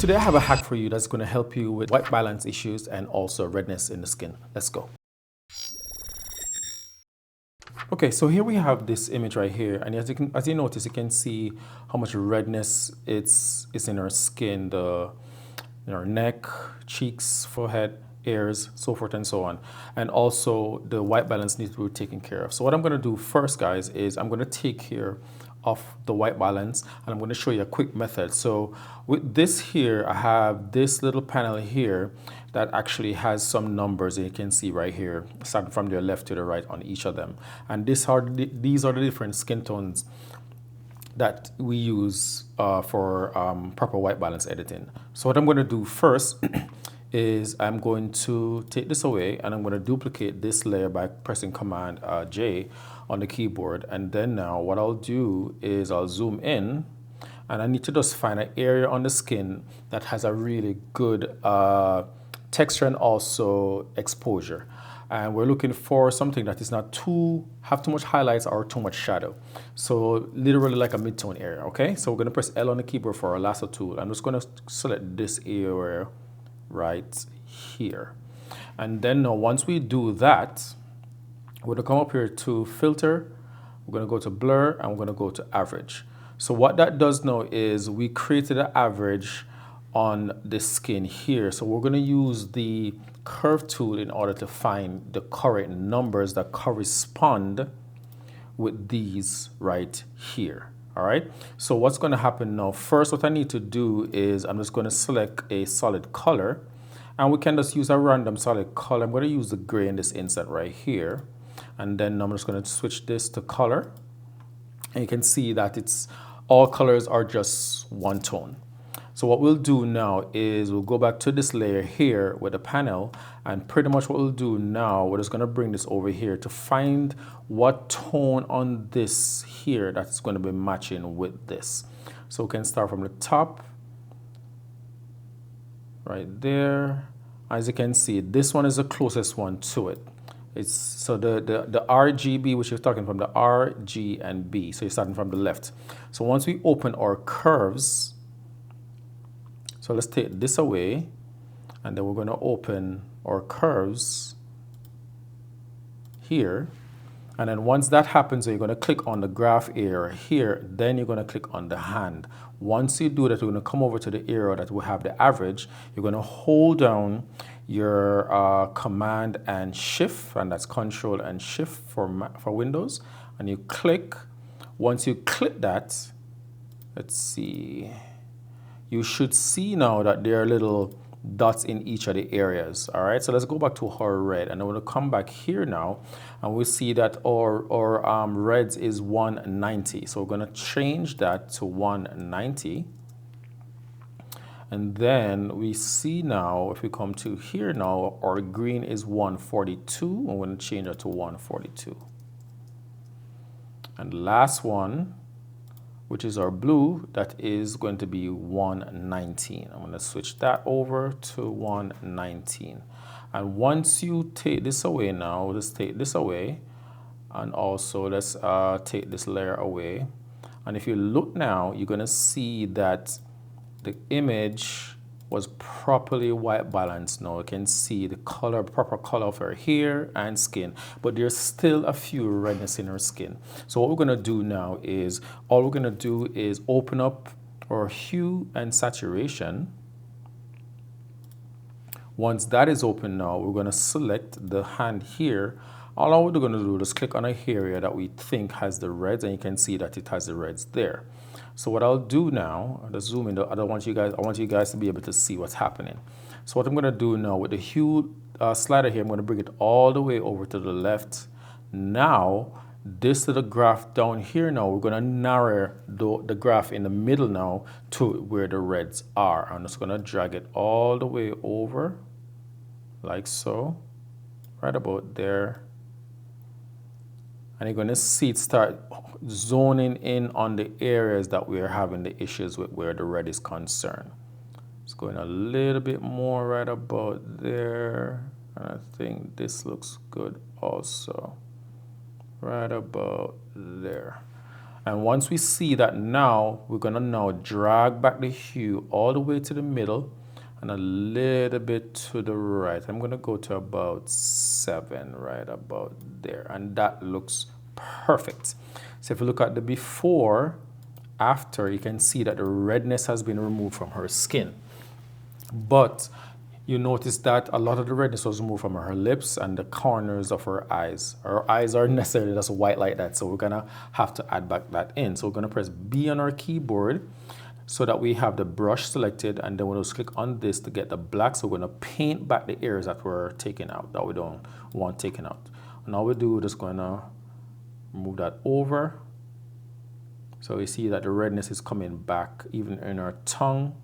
Today I have a hack for you that's going to help you with white balance issues and also redness in the skin. Let's go. Okay, so here we have this image right here, and as you notice, you can see how much redness is in our skin, in our neck, cheeks, forehead, ears, so forth and so on. And also the white balance needs to be taken care of. So what I'm going to do first, guys, is I'm going to take care of the white balance, and I'm going to show you a quick method. So with this here, I have this little panel here that actually has some numbers, and you can see right here, starting from the left to the right on each of them. And these are the different skin tones that we use for proper white balance editing. So what I'm going to do first is I'm going to take this away, and I'm going to duplicate this layer by pressing Command J on the keyboard. And then now what I'll do is I'll zoom in, and I need to just find an area on the skin that has a really good texture and also exposure. And we're looking for something that is not have too much highlights or too much shadow. So literally like a mid-tone area, okay? So we're gonna press L on the keyboard for our lasso tool. I'm just gonna select this area right here. And then now once we do that, we're gonna come up here to filter, we're gonna go to blur, and we're gonna go to average. So what that does now is we created an average on the skin here. So we're going to use the curve tool in order to find the correct numbers that correspond with these right here. All right. So what's going to happen now? First, what I need to do is I'm just going to select a solid color, and we can just use a random solid color. I'm going to use the gray in this insert right here. And then I'm just going to switch this to color. And you can see that all colors are just one tone. So what we'll do now is we'll go back to this layer here with the panel, and pretty much what we'll do now, we're just going to bring this over here to find what tone on this here that's going to be matching with this. So we can start from the top right there. As you can see, this one is the closest one to it. It's so the RGB, which you're talking from the R, G, and B. So you're starting from the left. So once we open our curves, so let's take this away, and then we're going to open our curves here. And then once that happens, you're going to click on the graph area here, then you're going to click on the hand. Once you do that, you're going to come over to the area that we have the average. You're going to hold down your Command and Shift, and that's Control and Shift for Windows, and you click. Once you click that, let's see, you should see now that there are little dots in each of the areas. All right, so let's go back to our red, and I'm going to come back here now, and we see that our reds is 190. So we're going to change that to 190. And then we see now, if we come to here now, our green is 142. I'm going to change that to 142. And last one, which is our blue, that is going to be 119. I'm going to switch that over to 119. And once you take this away now, let's take this away. And also let's take this layer away. And if you look now, you're going to see that the image was properly white balanced. Now you can see the color, proper color of her hair and skin, but there's still a few redness in her skin. So what we're going to do now is, all we're going to do is open up our hue and saturation. Once that is open now, we're going to select the hand here. All we're going to do is click on a area that we think has the reds, and you can see that it has the reds there. So what I'll do now, I'll just zoom in. I want you guys to be able to see what's happening. So what I'm going to do now with the hue slider here, I'm going to bring it all the way over to the left. Now, this little graph down here now, we're going to narrow the graph in the middle now to where the reds are. I'm just going to drag it all the way over, like so, right about there. And you're going to see it start zoning in on the areas that we're having the issues with, where the red is concerned. It's going a little bit more right about there. And I think this looks good also. Right about there. And once we see that now, we're gonna now drag back the hue all the way to the middle and a little bit to the right. I'm gonna go to about 7, right about there. And that looks perfect. So if you look at the before, after, you can see that the redness has been removed from her skin. But you notice that a lot of the redness was removed from her lips and the corners of her eyes. Her eyes aren't necessarily just white like that, so we're gonna have to add back that in. So we're gonna press B on our keyboard so that we have the brush selected, and then we'll just click on this to get the black. So we're gonna paint back the areas that were taken out, that we don't want taken out. And all we do, we're just gonna move that over. So we see that the redness is coming back even in our tongue.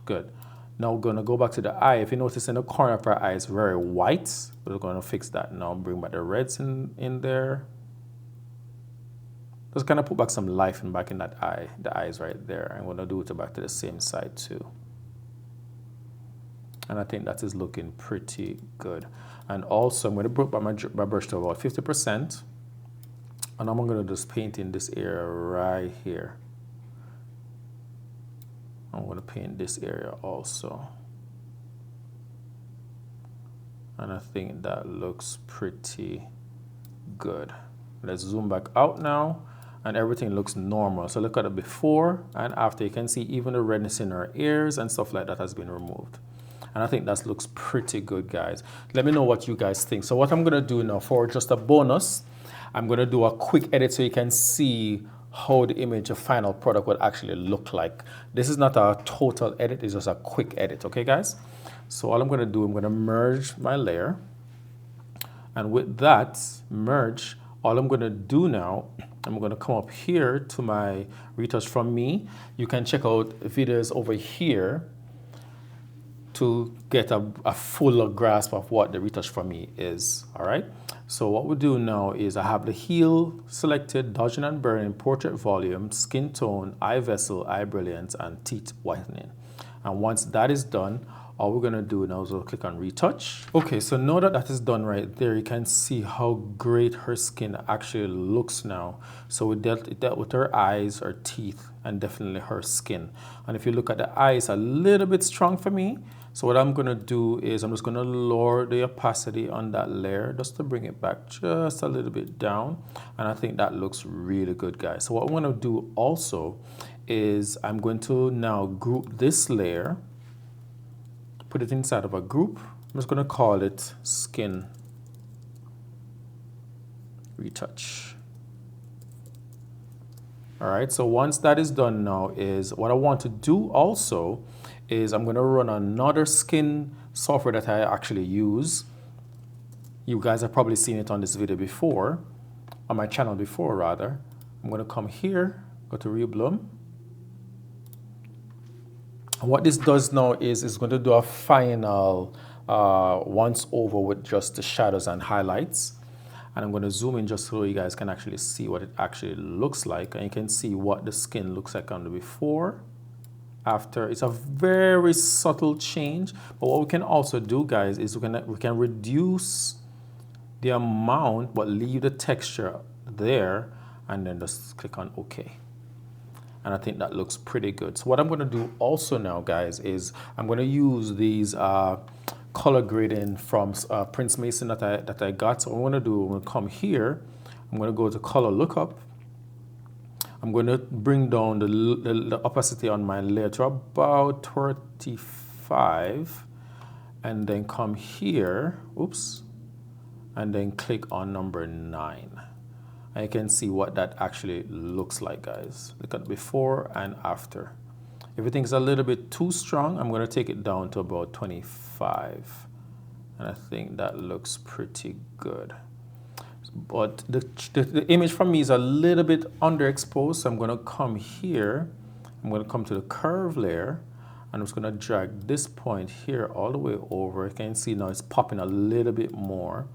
Good. Now we're going to go back to the eye. If you notice in the corner of our eye, it's very white. We're going to fix that now. Bring back the reds in there. Just kind of put back some life back in that eye, the eyes right there. I'm going to do it back to the same side too. And I think that is looking pretty good. And also I'm going to put my brush to about 50%. And I'm going to just paint in this area right here. I'm going to paint this area also. And I think that looks pretty good. Let's zoom back out now, and everything looks normal. So look at it before and after. You can see even the redness in our ears and stuff like that has been removed. And I think that looks pretty good, guys. Let me know what you guys think. So what I'm going to do now, for just a bonus, I'm going to do a quick edit so you can see how the image, the final product would actually look like. This is not a total edit, it's just a quick edit, okay guys? So all I'm gonna do, I'm gonna merge my layer. And with that merge, all I'm gonna do now, I'm gonna come up here to my retouch from me. You can check out videos over here to get a fuller grasp of what the retouch from me is, all right? So what we do now is I have the heel selected, dodging and burning, portrait volume, skin tone, eye vessel, eye brilliance, and teeth whitening. And once that is done, all we're gonna do now is we'll click on retouch. Okay, so now that that is done right there, you can see how great her skin actually looks now. So we dealt with her eyes, her teeth, and definitely her skin. And if you look at the eyes, a little bit strong for me. So what I'm gonna do is I'm just gonna lower the opacity on that layer just to bring it back just a little bit down. And I think that looks really good, guys. So what I'm gonna do also is I'm going to now group this layer, put it inside of a group. I'm just gonna call it Skin Retouch. All right, so once that is done now is what I want to do also is I'm gonna run another skin software that I actually use. You guys have probably seen it on this video before, on my channel before rather. I'm gonna come here, go to Reblum. And what this does now is it's going to do a final once over with just the shadows and highlights. And I'm going to zoom in just so you guys can actually see what it actually looks like. And you can see what the skin looks like on the before, after. It's a very subtle change. But what we can also do, guys, is we can reduce the amount but leave the texture there, and then just click on OK. And I think that looks pretty good. So what I'm going to do also now, guys, is I'm going to use these color grading from Prince Mason that I got. So what I'm going to do, I'm going to come here. I'm going to go to color lookup. I'm going to bring down the opacity on my layer to about 35, and then come here, oops, and then click on number 9. And you can see what that actually looks like, guys. Look at before and after. Everything's a little bit too strong. I'm going to take it down to about 25. And I think that looks pretty good. But the image from me is a little bit underexposed. So I'm going to come here. I'm going to come to the curve layer. And I'm just going to drag this point here all the way over. You can see now it's popping a little bit more.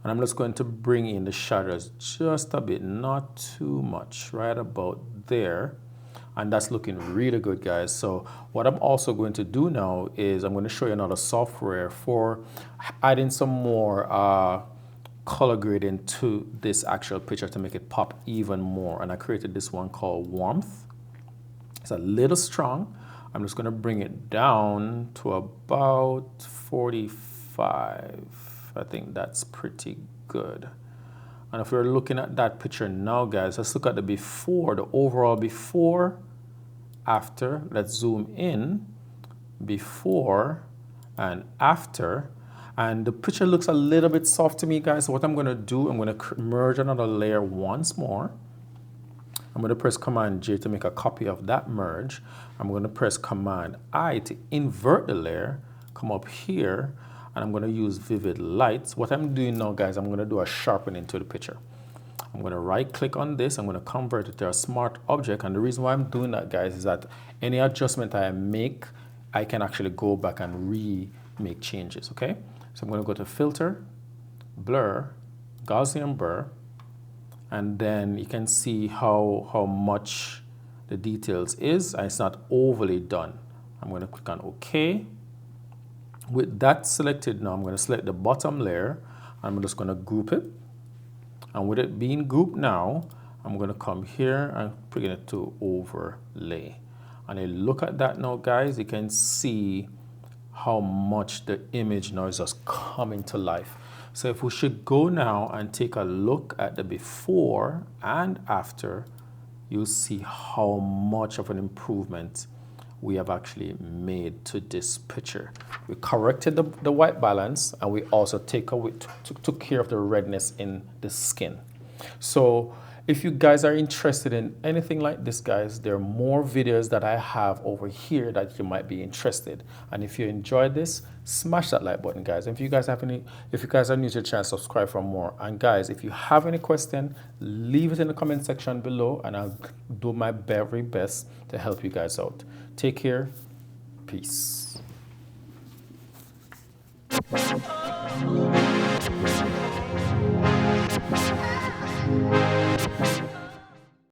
And I'm just going to bring in the shadows just a bit, not too much, right about there. And that's looking really good, guys. So what I'm also going to do now is I'm going to show you another software for adding some more color grading to this actual picture to make it pop even more. And I created this one called Warmth. It's a little strong. I'm just going to bring it down to about 45. I think that's pretty good. And if we're looking at that picture now, guys, let's look at the before, the overall before, after. Let's zoom in, before and after. And the picture looks a little bit soft to me, guys. So what I'm going to do, I'm going to merge another layer once more. I'm going to press Command J to make a copy of that merge. I'm going to press Command I to invert the layer, come up here, and I'm going to use Vivid Lights. What I'm doing now, guys, I'm going to do a sharpening to the picture. I'm going to right click on this. I'm going to convert it to a smart object. And the reason why I'm doing that, guys, is that any adjustment I make, I can actually go back and make changes, okay? So I'm going to go to Filter, Blur, Gaussian Blur, and then you can see how much the details is, and it's not overly done. I'm going to click on OK. With that selected now, I'm going to select the bottom layer. I'm just going to group it. And with it being grouped now, I'm going to come here and bring it to Overlay. And you look at that now, guys, you can see how much the image now is just coming to life. So if we should go now and take a look at the before and after, you'll see how much of an improvement we have actually made to this picture. We corrected the white balance, and we also took care of the redness in the skin. So if you guys are interested in anything like this, guys, there are more videos that I have over here that you might be interested. And if you enjoyed this, smash that like button, guys. And if you guys are new to the channel, subscribe for more. And guys, if you have any question, leave it in the comment section below, and I'll do my very best to help you guys out. Take care. Peace.